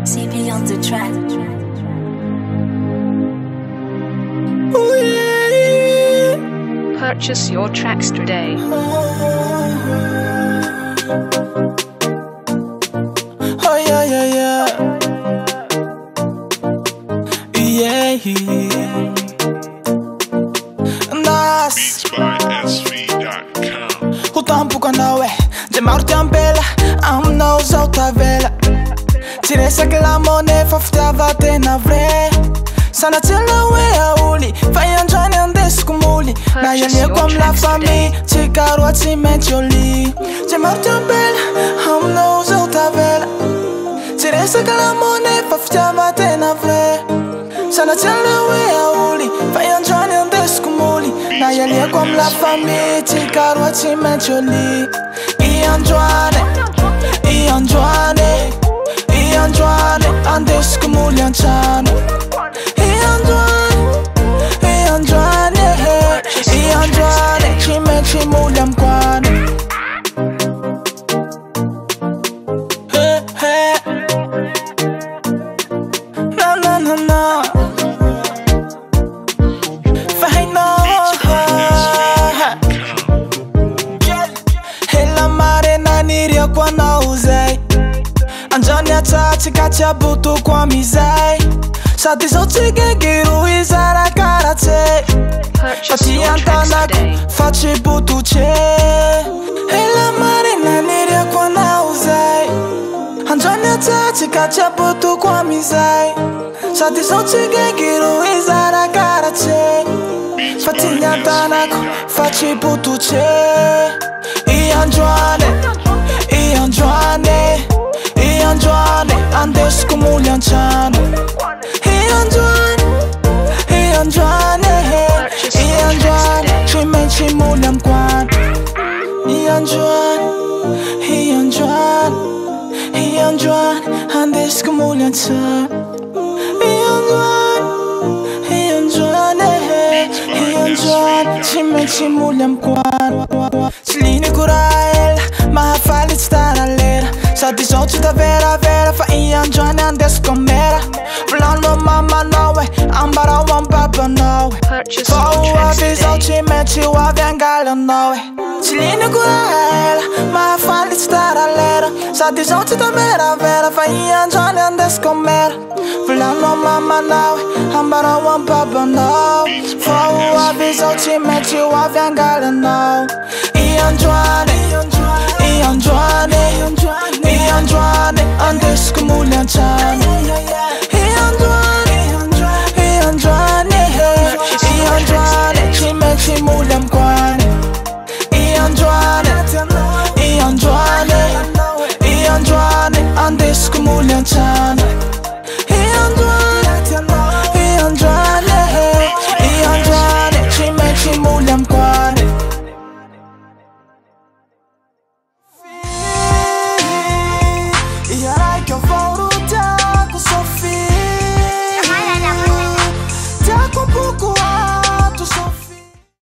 CP on the track. Ooh, yeah. Purchase your tracks today. Oh yeah, yeah, yeah. Yeah. Nas Ho tampoka anao Ndre maro ty ambela Aminao zao tavela Tsy resaky lamone fa fitiava-tena vrai Sanatsela hoe aoly Fa iandrany andesiko moly Na ialiako amy la famille Tsy karoa tsy maintsy oli Ndre maro ty ambela Aminao zao tavela Tsy resaky lamone fa fitiava-tena vrai Sanatsela hoe aoly Fa iandrany andesiko moly Na ialiako amy la famille Tsy karoa tsy maintsy oli Iandroane Andesiko moly antrano Iandroane Tsy maintsy moly amkoano Na Fa hainao Hela mare naniriako anao zay Andrany atsatsy ka tsy abotoko amizay Sady zao tsy gegero izara karatsy Fa ty antanako fa tsy bototsy Hela mare naniriako anao zay Andrany atsatsy ka tsy abotoko amizay Sady zao tsy gegero izara karatsy Fa ty antanako fa tsy bototsy Iandroane Andesiko moly antrano Iandroane Tsy maintsy moly amkoano Iandroane Andesiko moly antrano Iandroane Tsy maintsy moly amkoano Tsy liniko raha ela Mahafaly tsy tara lera Sady zao tsy taveravera Fa iandroany andesiko mera Volano mamanao Ambarao ambabanao Fa ho avy zao tsy maintsy ho avy angalanao Tsy liniko raha ela Mahafaly tsy tara lera Sady zao tsy taveravera Fa iandroany andesiko mera Volano mamanao Ambarao ambabanao Fa ho avy zao tsy maintsy ho avy angalanao Iandroane Andesiko moly antrano Iandroane Tsy maintsy moly amkoano Iandroane Andesiko moly antrano